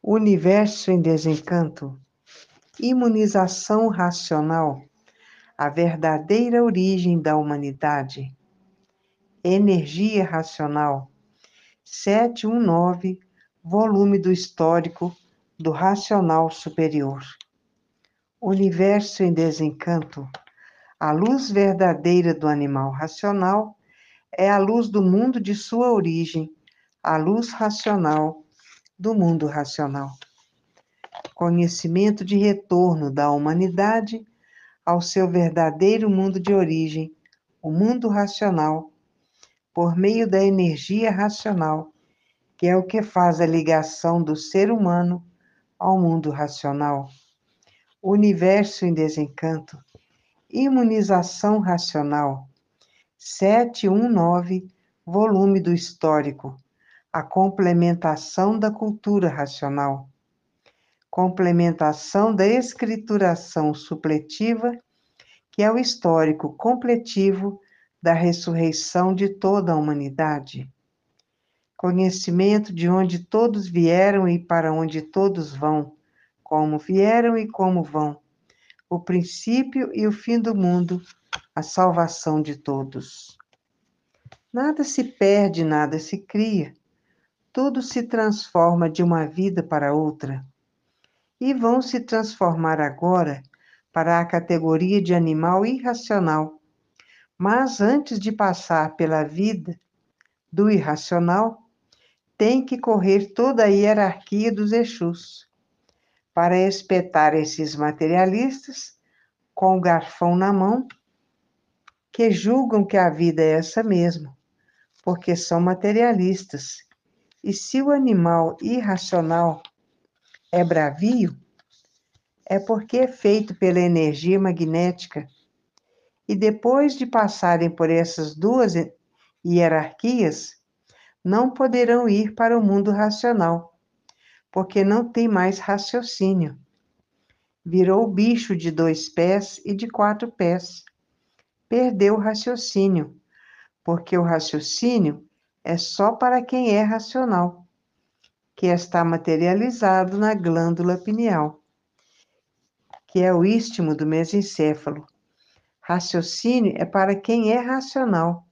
Universo em desencanto, imunização racional, a verdadeira origem da humanidade, energia racional, 719, volume do histórico do racional superior. Universo em desencanto, a luz verdadeira do animal racional é a luz do mundo de sua origem, a luz racional do mundo racional. Conhecimento de retorno da humanidade ao seu verdadeiro mundo de origem, o mundo racional, por meio da energia racional, que é o que faz a ligação do ser humano ao mundo racional. Universo em desencanto, imunização racional, 719, volume do histórico, a complementação da cultura racional. Complementação da escrituração supletiva, que é o histórico completivo da ressurreição de toda a humanidade. Conhecimento de onde todos vieram e para onde todos vão, como vieram e como vão, o princípio e o fim do mundo, a salvação de todos. Nada se perde, nada se cria, tudo se transforma de uma vida para outra. E vão se transformar agora para a categoria de animal irracional. Mas antes de passar pela vida do irracional, tem que correr toda a hierarquia dos Exus, para espetar esses materialistas com o garfão na mão, que julgam que a vida é essa mesmo, porque são materialistas. E se o animal irracional é bravio, é porque é feito pela energia magnética. E depois de passarem por essas duas hierarquias, não poderão ir para o mundo racional, porque não tem mais raciocínio. Virou bicho de 2 pés e de 4 pés. Perdeu o raciocínio, porque o raciocínio é só para quem é racional, que está materializado na glândula pineal, que é o istmo do mesencéfalo. Raciocínio é para quem é racional,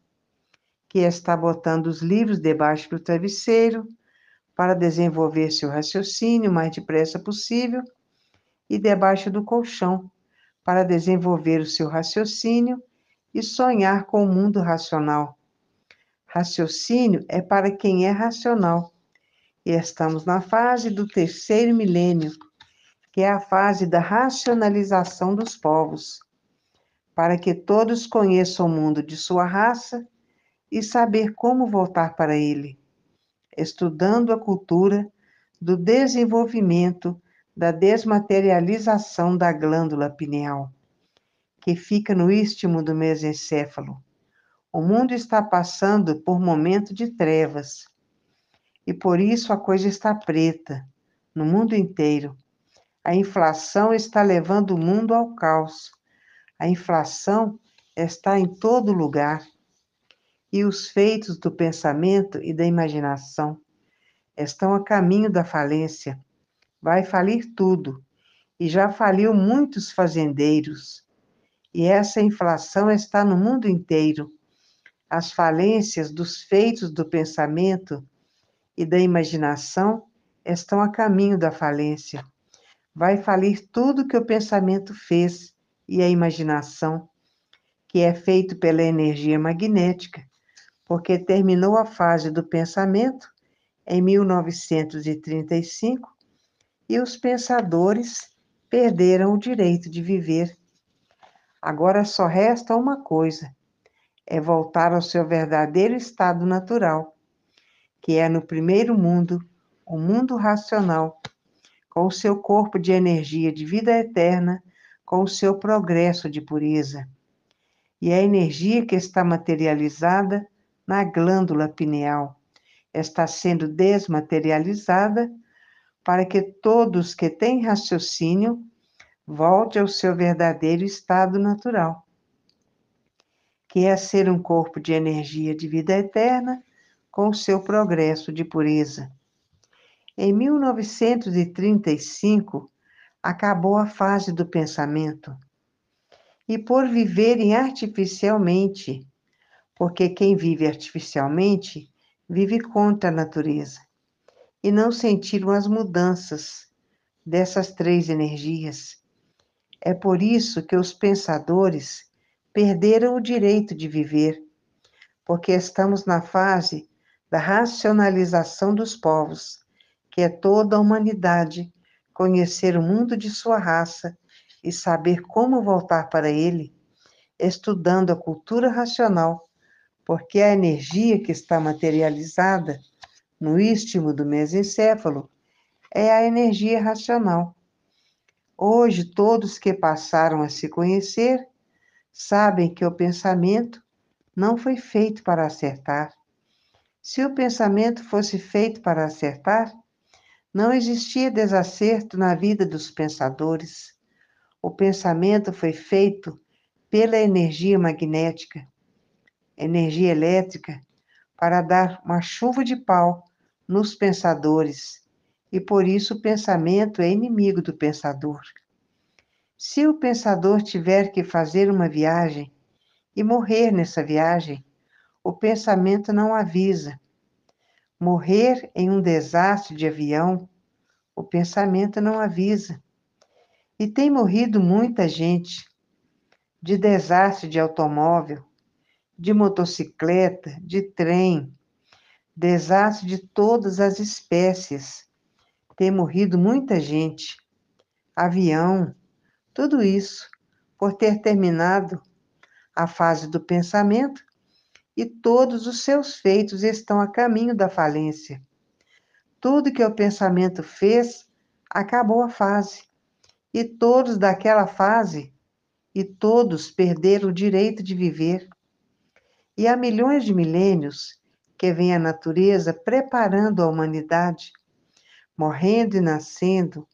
que está botando os livros debaixo do travesseiro para desenvolver seu raciocínio o mais depressa possível e debaixo do colchão para desenvolver o seu raciocínio e sonhar com o mundo racional. Raciocínio é para quem é racional. E estamos na fase do 3º milênio, que é a fase da racionalização dos povos, para que todos conheçam o mundo de sua raça e saber como voltar para ele, estudando a cultura do desenvolvimento da desmaterialização da glândula pineal, que fica no istmo do mesencéfalo. O mundo está passando por momento de trevas, e por isso a coisa está preta no mundo inteiro. A inflação está levando o mundo ao caos. A inflação está em todo lugar. E os feitos do pensamento e da imaginação estão a caminho da falência. Vai falir tudo. E já faliu muitos fazendeiros. E essa inflação está no mundo inteiro. As falências dos feitos do pensamento e da imaginação estão a caminho da falência. Vai falir tudo que o pensamento fez e a imaginação, que é feito pela energia magnética, porque terminou a fase do pensamento em 1935 e os pensadores perderam o direito de viver. Agora só resta uma coisa, é voltar ao seu verdadeiro estado natural, que é no primeiro mundo, o mundo racional, com o seu corpo de energia de vida eterna, com o seu progresso de pureza. E a energia que está materializada na glândula pineal está sendo desmaterializada para que todos que têm raciocínio volte ao seu verdadeiro estado natural, que é ser um corpo de energia de vida eterna com o seu progresso de pureza. Em 1935, acabou a fase do pensamento. E por viverem artificialmente, porque quem vive artificialmente vive contra a natureza, e não sentiram as mudanças dessas três energias. É por isso que os pensadores perderam o direito de viver, porque estamos na fase da racionalização dos povos, que é toda a humanidade conhecer o mundo de sua raça e saber como voltar para ele, estudando a cultura racional, porque a energia que está materializada no istmo do mesencéfalo é a energia racional. Hoje, todos que passaram a se conhecer sabem que o pensamento não foi feito para acertar. Se o pensamento fosse feito para acertar, não existia desacerto na vida dos pensadores. O pensamento foi feito pela energia magnética, energia elétrica, para dar uma chuva de pau nos pensadores, e por isso o pensamento é inimigo do pensador. Se o pensador tiver que fazer uma viagem e morrer nessa viagem, o pensamento não avisa. Morrer em um desastre de avião, o pensamento não avisa. E tem morrido muita gente de desastre de automóvel, de motocicleta, de trem, desastre de todas as espécies. Tem morrido muita gente, avião, tudo isso por ter terminado a fase do pensamento e todos os seus feitos estão a caminho da falência. Tudo que o pensamento fez, acabou a fase. E todos daquela fase, e todos perderam o direito de viver. E há milhões de milênios que vem a natureza preparando a humanidade, morrendo e nascendo,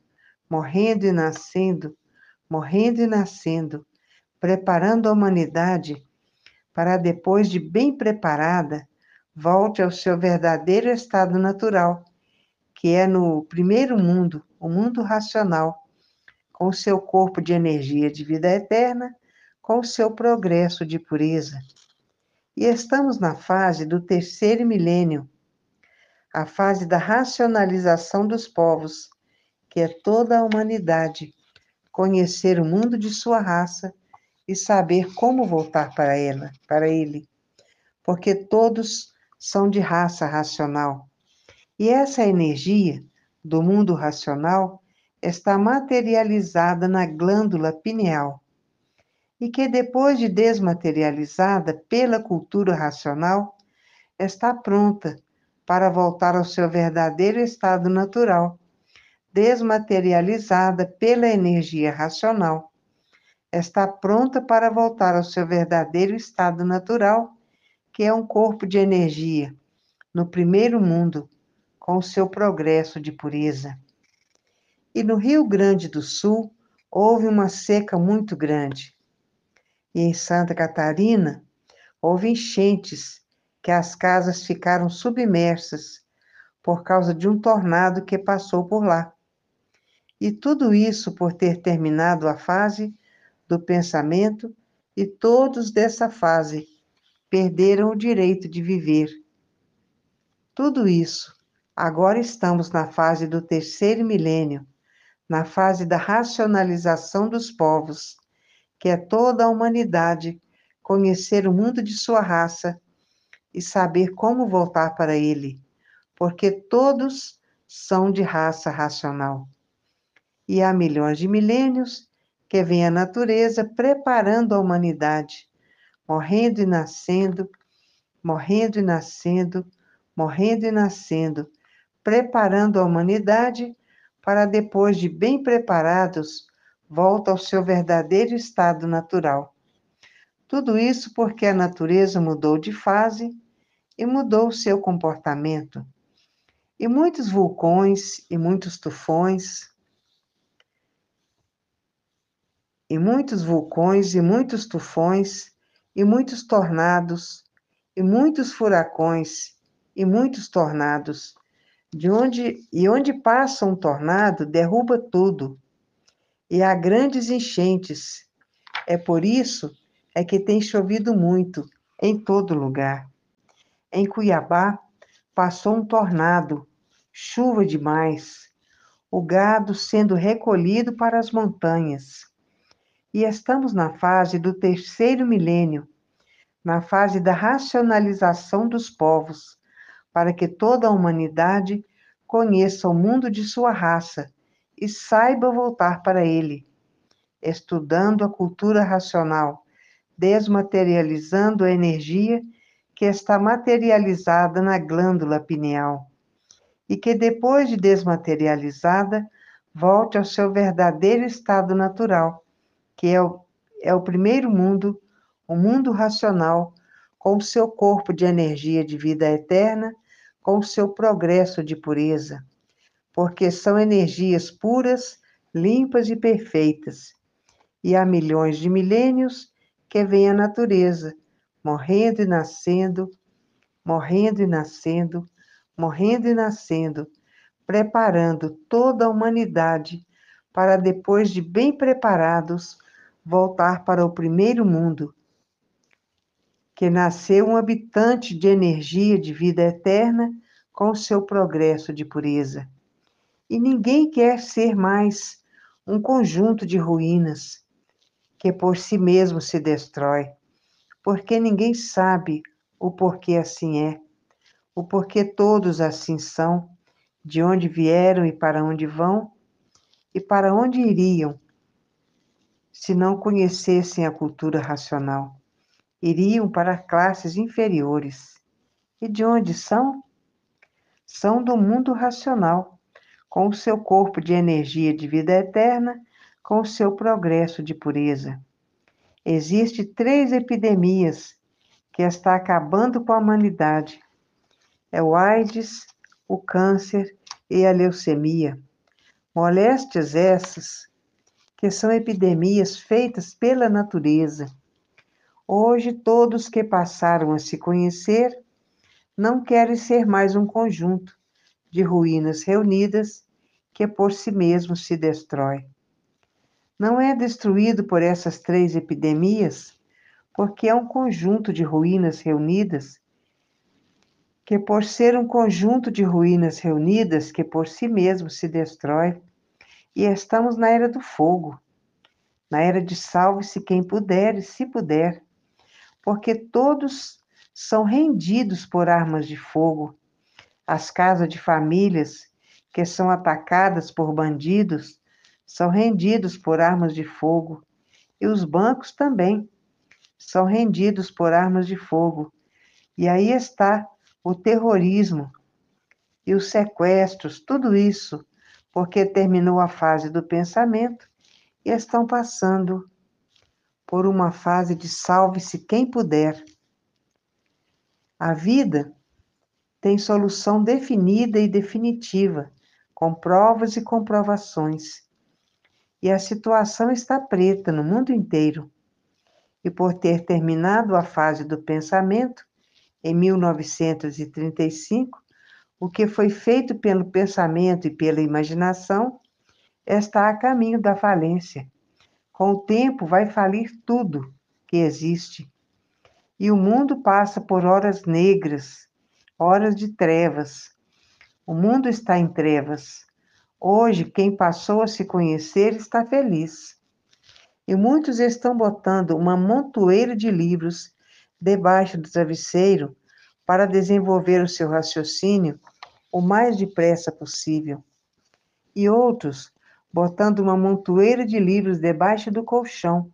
morrendo e nascendo, morrendo e nascendo, preparando a humanidade para depois de bem preparada, volte ao seu verdadeiro estado natural, que é no primeiro mundo, o mundo racional, com o seu corpo de energia de vida eterna, com o seu progresso de pureza. E estamos na fase do terceiro milênio, a fase da racionalização dos povos, que é toda a humanidade, conhecer o mundo de sua raça e saber como voltar para ela, para ele, porque todos são de raça racional. E essa energia do mundo racional está materializada na glândula pineal, e que depois de desmaterializada pela cultura racional, está pronta para voltar ao seu verdadeiro estado natural, desmaterializada pela energia racional. Está pronta para voltar ao seu verdadeiro estado natural, que é um corpo de energia, no primeiro mundo, com o seu progresso de pureza. E no Rio Grande do Sul, houve uma seca muito grande. E em Santa Catarina, houve enchentes, que as casas ficaram submersas por causa de um tornado que passou por lá. E tudo isso por ter terminado a fase do pensamento, e todos dessa fase perderam o direito de viver. Tudo isso. Agora estamos na fase do terceiro milênio, na fase da racionalização dos povos, que é toda a humanidade conhecer o mundo de sua raça e saber como voltar para ele, porque todos são de raça racional. E há milhões de milênios que vem a natureza preparando a humanidade, morrendo e nascendo, morrendo e nascendo, morrendo e nascendo, preparando a humanidade para depois de bem preparados, volta ao seu verdadeiro estado natural. Tudo isso porque a natureza mudou de fase e mudou o seu comportamento. E muitos vulcões e muitos tufões, e muitos vulcões e muitos tufões, e muitos tornados, e muitos furacões, e muitos tornados onde passa um tornado, derruba tudo, e há grandes enchentes. É por isso que tem chovido muito em todo lugar. Em Cuiabá, passou um tornado, chuva demais, o gado sendo recolhido para as montanhas. E estamos na fase do terceiro milênio, na fase da racionalização dos povos, para que toda a humanidade conheça o mundo de sua raça e saiba voltar para ele, estudando a cultura racional, desmaterializando a energia que está materializada na glândula pineal, e que depois de desmaterializada, volte ao seu verdadeiro estado natural, que é o primeiro mundo, o mundo racional, com o seu corpo de energia de vida eterna, com o seu progresso de pureza, porque são energias puras, limpas e perfeitas. E há milhões de milênios que vem a natureza, morrendo e nascendo, morrendo e nascendo, morrendo e nascendo, preparando toda a humanidade para, depois de bem preparados, voltar para o primeiro mundo, que nasceu um habitante de energia de vida eterna com o seu progresso de pureza. E ninguém quer ser mais um conjunto de ruínas que por si mesmo se destrói, porque ninguém sabe o porquê assim é, o porquê todos assim são, de onde vieram e para onde vão, e para onde iriam, se não conhecessem a cultura racional. Iriam para classes inferiores. E de onde são? São do mundo racional, com o seu corpo de energia de vida eterna, com o seu progresso de pureza. Existem 3 epidemias que está acabando com a humanidade. É o AIDS, o câncer e a leucemia. Moléstias essas que são epidemias feitas pela natureza. Hoje, todos que passaram a se conhecer não querem ser mais um conjunto de ruínas reunidas que por si mesmo se destrói. Não é destruído por essas 3 epidemias, porque é um conjunto de ruínas reunidas que, por ser um conjunto de ruínas reunidas, que por si mesmo se destrói. E estamos na era do fogo, na era de salve-se quem puder e se puder, porque todos são rendidos por armas de fogo. As casas de famílias que são atacadas por bandidos são rendidos por armas de fogo, e os bancos também são rendidos por armas de fogo. E aí está o terrorismo e os sequestros, tudo isso porque terminou a fase do pensamento e estão passando por uma fase de salve-se quem puder. A vida tem solução definida e definitiva, com provas e comprovações. E a situação está preta no mundo inteiro. E por ter terminado a fase do pensamento, em 1935, o que foi feito pelo pensamento e pela imaginação está a caminho da falência. Com o tempo vai falir tudo que existe. E o mundo passa por horas negras, horas de trevas. O mundo está em trevas. Hoje, quem passou a se conhecer está feliz. E muitos estão botando uma montoeira de livros debaixo do travesseiro para desenvolver o seu raciocínio o mais depressa possível. E outros botando uma montoeira de livros debaixo do colchão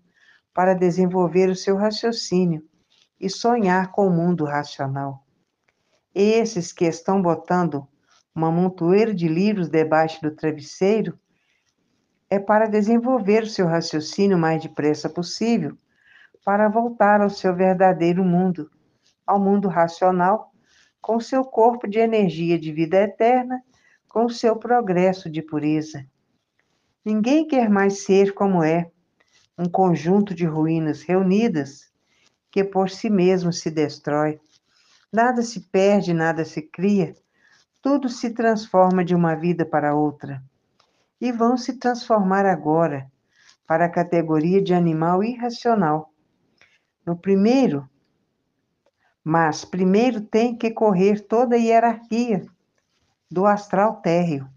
para desenvolver o seu raciocínio e sonhar com o mundo racional. Esses que estão botando uma montoeira de livros debaixo do travesseiro é para desenvolver o seu raciocínio o mais depressa possível, para voltar ao seu verdadeiro mundo, ao mundo racional, com seu corpo de energia de vida eterna, com seu progresso de pureza. Ninguém quer mais ser como é, um conjunto de ruínas reunidas que por si mesmo se destrói. Nada se perde, nada se cria, tudo se transforma de uma vida para outra. E vão se transformar agora para a categoria de animal irracional. Mas primeiro tem que correr toda a hierarquia do astral térreo.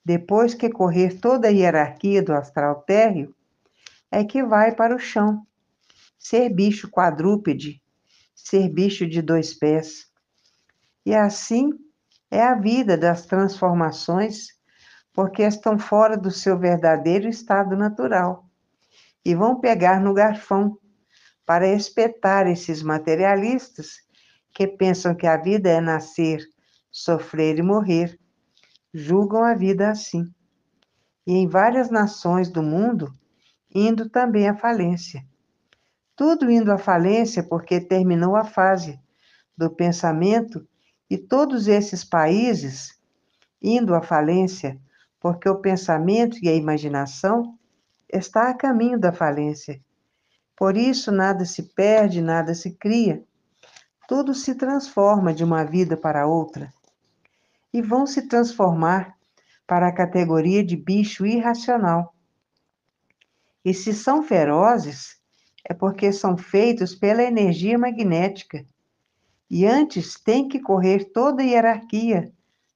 Depois que correr toda a hierarquia do astral térreo, é que vai para o chão, ser bicho quadrúpede, ser bicho de 2 pés. E assim é a vida das transformações, porque estão fora do seu verdadeiro estado natural. E vão pegar no garfão para espetar esses materialistas que pensam que a vida é nascer, sofrer e morrer. Julgam a vida assim. E em várias nações do mundo, indo também à falência. Tudo indo à falência porque terminou a fase do pensamento, e todos esses países indo à falência porque o pensamento e a imaginação está a caminho da falência. Por isso nada se perde, nada se cria. Tudo se transforma de uma vida para outra. E vão se transformar para a categoria de bicho irracional. E se são ferozes, é porque são feitos pela energia magnética. E antes tem que correr toda a hierarquia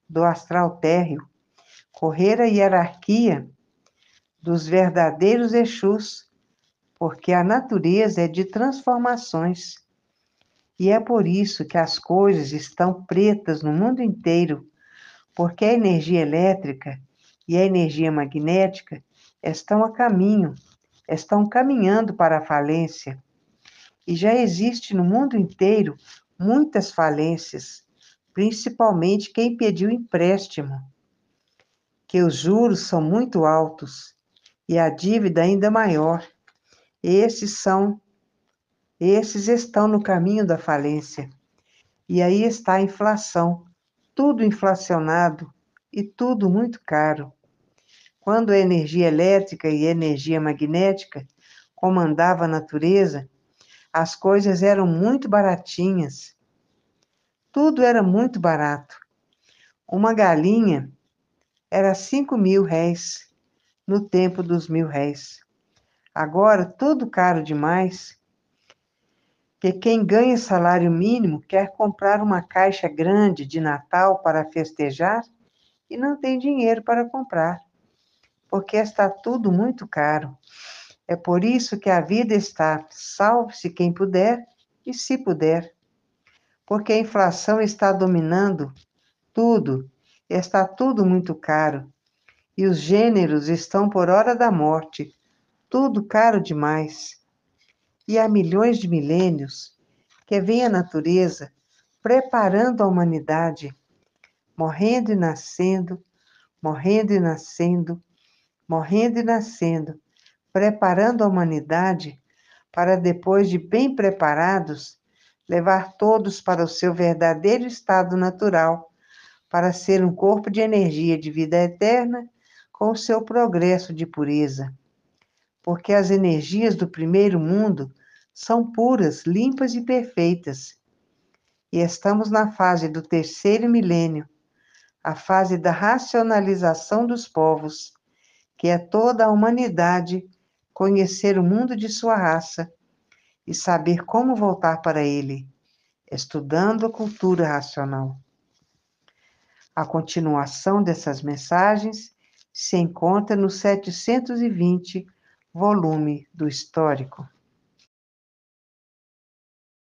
do astral térreo, correr a hierarquia dos verdadeiros Exus, porque a natureza é de transformações. E é por isso que as coisas estão pretas no mundo inteiro, porque a energia elétrica e a energia magnética estão a caminho, estão caminhando para a falência. E já existe no mundo inteiro muitas falências, principalmente quem pediu empréstimo, que os juros são muito altos e a dívida ainda maior. Esses estão no caminho da falência. E aí está a inflação, tudo inflacionado e tudo muito caro. Quando a energia elétrica e a energia magnética comandavam a natureza, as coisas eram muito baratinhas. Tudo era muito barato. Uma galinha era 5.000 réis no tempo dos 1.000 réis. Agora, tudo caro demais, que quem ganha salário mínimo quer comprar uma caixa grande de Natal para festejar e não tem dinheiro para comprar, porque está tudo muito caro. É por isso que a vida está salve-se quem puder e se puder, porque a inflação está dominando tudo, está tudo muito caro, e os gêneros estão por hora da morte, tudo caro demais. E há milhões de milênios que vem a natureza preparando a humanidade, morrendo e nascendo, morrendo e nascendo, morrendo e nascendo, preparando a humanidade para, depois de bem preparados, levar todos para o seu verdadeiro estado natural, para ser um corpo de energia de vida eterna com o seu progresso de pureza. Porque as energias do primeiro mundo são puras, limpas e perfeitas. E estamos na fase do terceiro milênio, a fase da racionalização dos povos, que é toda a humanidade conhecer o mundo de sua raça e saber como voltar para ele, estudando a cultura racional. A continuação dessas mensagens se encontra no 720, volume do Histórico.